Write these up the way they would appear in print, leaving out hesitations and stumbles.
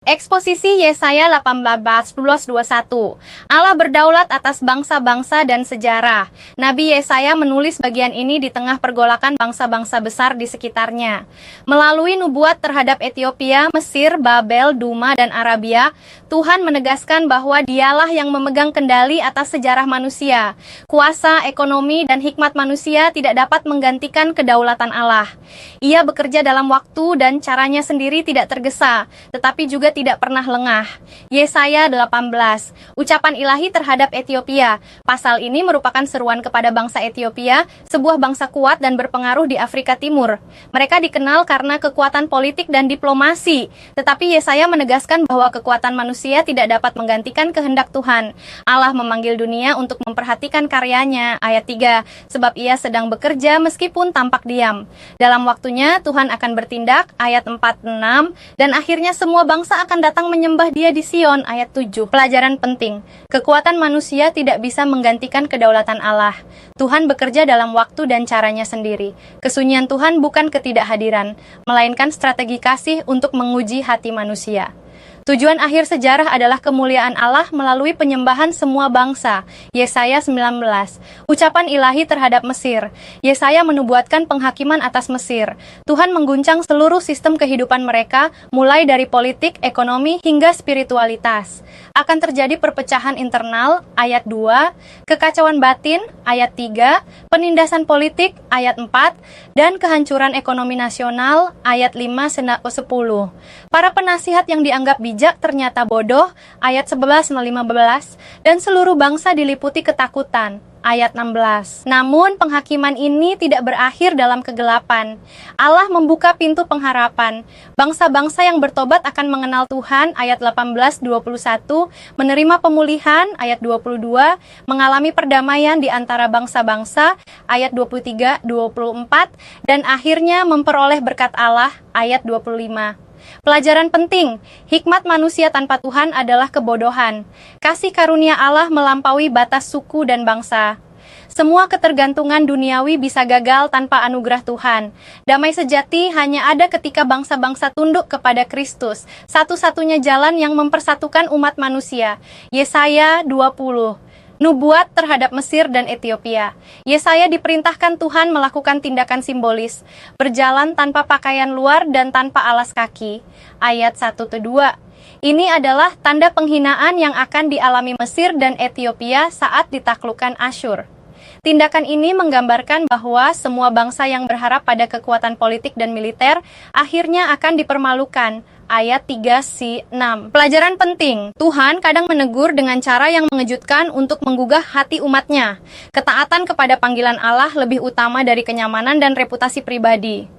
Eksposisi Yesaya 18:21. Allah berdaulat atas bangsa-bangsa dan sejarah. Nabi Yesaya menulis bagian ini di tengah pergolakan bangsa-bangsa besar di sekitarnya. Melalui nubuat terhadap Ethiopia, Mesir, Babel, Duma, dan Arabia, Tuhan menegaskan bahwa Dialah yang memegang kendali atas sejarah manusia. Kuasa, ekonomi, dan hikmat manusia tidak dapat menggantikan kedaulatan Allah. Ia bekerja dalam waktu dan caranya sendiri tidak tergesa, tetapi juga tidak pernah lengah. Yesaya 18, ucapan ilahi terhadap Ethiopia. Pasal ini merupakan seruan kepada bangsa Ethiopia, sebuah bangsa kuat dan berpengaruh di Afrika Timur. Mereka dikenal karena kekuatan politik dan diplomasi, tetapi Yesaya menegaskan bahwa kekuatan manusia tidak dapat menggantikan kehendak Tuhan. Allah memanggil dunia untuk memperhatikan karyanya, ayat 3, sebab ia sedang bekerja meskipun tampak diam. Dalam waktunya Tuhan akan bertindak, ayat 4-6, dan akhirnya semua bangsa akan datang menyembah Dia di Sion, ayat 7. Pelajaran penting, kekuatan manusia tidak bisa menggantikan kedaulatan Allah. Tuhan bekerja dalam waktu dan caranya sendiri. Kesunyian Tuhan bukan ketidakhadiran, melainkan strategi kasih untuk menguji hati manusia. Tujuan akhir sejarah adalah kemuliaan Allah melalui penyembahan semua bangsa. Yesaya 19. Ucapan ilahi terhadap Mesir. Yesaya menubuatkan penghakiman atas Mesir. Tuhan mengguncang seluruh sistem kehidupan mereka, mulai dari politik, ekonomi, hingga spiritualitas. Akan terjadi perpecahan internal, ayat 2, kekacauan batin, ayat 3, penindasan politik, ayat 4, dan kehancuran ekonomi nasional, ayat 5-10. Para penasihat yang dianggap bijak ternyata bodoh, ayat 11-15, dan seluruh bangsa diliputi ketakutan, ayat 16. Namun penghakiman ini tidak berakhir dalam kegelapan. Allah membuka pintu pengharapan. Bangsa-bangsa yang bertobat akan mengenal Tuhan, ayat 18-21, menerima pemulihan, ayat 22, mengalami perdamaian di antara bangsa-bangsa, ayat 23-24, dan akhirnya memperoleh berkat Allah, ayat 25. Pelajaran penting, hikmat manusia tanpa Tuhan adalah kebodohan. Kasih karunia Allah melampaui batas suku dan bangsa. Semua ketergantungan duniawi bisa gagal tanpa anugerah Tuhan. Damai sejati hanya ada ketika bangsa-bangsa tunduk kepada Kristus, satu-satunya jalan yang mempersatukan umat manusia. Yesaya 20. Nubuat terhadap Mesir dan Ethiopia. Yesaya diperintahkan Tuhan melakukan tindakan simbolis, berjalan tanpa pakaian luar dan tanpa alas kaki. Ayat 1-2. Ini adalah tanda penghinaan yang akan dialami Mesir dan Ethiopia saat ditaklukkan Asyur. Tindakan ini menggambarkan bahwa semua bangsa yang berharap pada kekuatan politik dan militer akhirnya akan dipermalukan. Ayat 3-6. Pelajaran penting, Tuhan kadang menegur dengan cara yang mengejutkan untuk menggugah hati umatnya. Ketaatan kepada panggilan Allah lebih utama dari kenyamanan dan reputasi pribadi.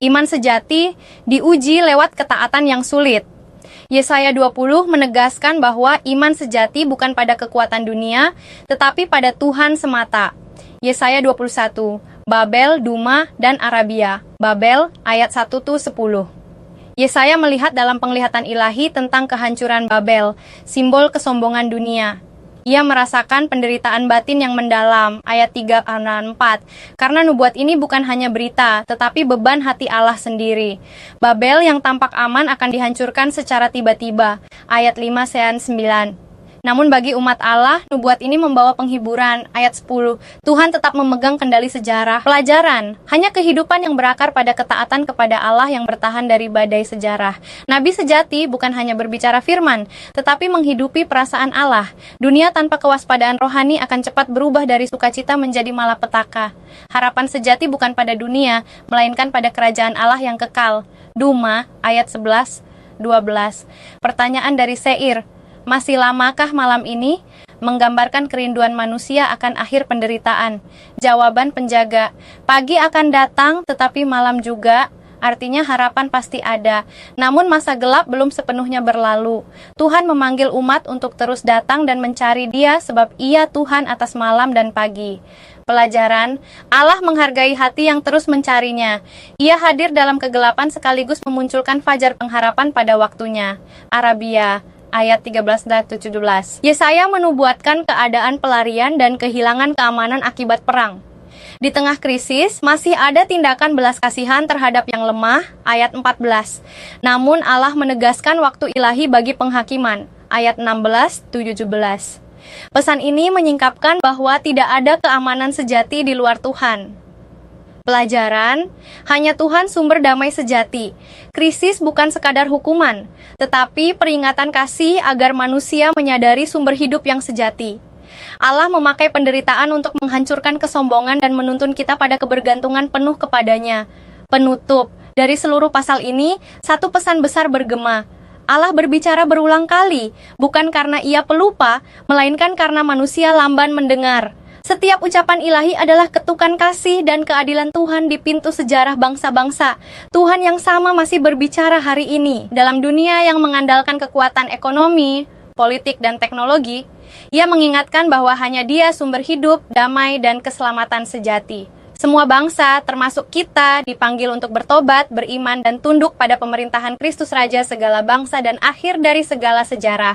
Iman sejati diuji lewat ketaatan yang sulit. Yesaya 20 menegaskan bahwa iman sejati bukan pada kekuatan dunia, tetapi pada Tuhan semata. Yesaya 21, Babel, Duma, dan Arabia. Babel, ayat 1-10. Yesaya melihat dalam penglihatan ilahi tentang kehancuran Babel, simbol kesombongan dunia. Ia merasakan penderitaan batin yang mendalam, ayat 3-4. Karena nubuat ini bukan hanya berita, tetapi beban hati Allah sendiri. Babel yang tampak aman akan dihancurkan secara tiba-tiba, ayat 5-9. Namun bagi umat Allah, nubuat ini membawa penghiburan, ayat 10. Tuhan tetap memegang kendali sejarah. Pelajaran, hanya kehidupan yang berakar pada ketaatan kepada Allah yang bertahan dari badai sejarah. Nabi sejati bukan hanya berbicara firman, tetapi menghidupi perasaan Allah. Dunia tanpa kewaspadaan rohani akan cepat berubah dari sukacita menjadi malapetaka. Harapan sejati bukan pada dunia, melainkan pada kerajaan Allah yang kekal. Duma, ayat 11-12. Pertanyaan dari Seir, masih lamakah malam ini? Menggambarkan kerinduan manusia akan akhir penderitaan. Jawaban penjaga, pagi akan datang tetapi malam juga. Artinya harapan pasti ada. Namun masa gelap belum sepenuhnya berlalu. Tuhan memanggil umat untuk terus datang dan mencari Dia sebab Ia Tuhan atas malam dan pagi. Pelajaran, Allah menghargai hati yang terus mencarinya. Ia hadir dalam kegelapan sekaligus memunculkan fajar pengharapan pada waktunya. Arabia, ayat 13-17. Yesaya menubuatkan keadaan pelarian dan kehilangan keamanan akibat perang. Di tengah krisis, masih ada tindakan belas kasihan terhadap yang lemah, ayat 14. Namun Allah menegaskan waktu ilahi bagi penghakiman, ayat 16-17. Pesan ini menyingkapkan bahwa tidak ada keamanan sejati di luar Tuhan. Pelajaran, hanya Tuhan sumber damai sejati. Krisis bukan sekadar hukuman, tetapi peringatan kasih agar manusia menyadari sumber hidup yang sejati. Allah memakai penderitaan untuk menghancurkan kesombongan dan menuntun kita pada kebergantungan penuh kepadanya. Penutup, dari seluruh pasal ini, satu pesan besar bergema. Allah berbicara berulang kali, bukan karena ia pelupa, melainkan karena manusia lamban mendengar. Setiap ucapan ilahi adalah ketukan kasih dan keadilan Tuhan di pintu sejarah bangsa-bangsa. Tuhan yang sama masih berbicara hari ini. Dalam dunia yang mengandalkan kekuatan ekonomi, politik, dan teknologi, Ia mengingatkan bahwa hanya Dia sumber hidup, damai, dan keselamatan sejati. Semua bangsa, termasuk kita, dipanggil untuk bertobat, beriman, dan tunduk pada pemerintahan Kristus Raja segala bangsa dan akhir dari segala sejarah.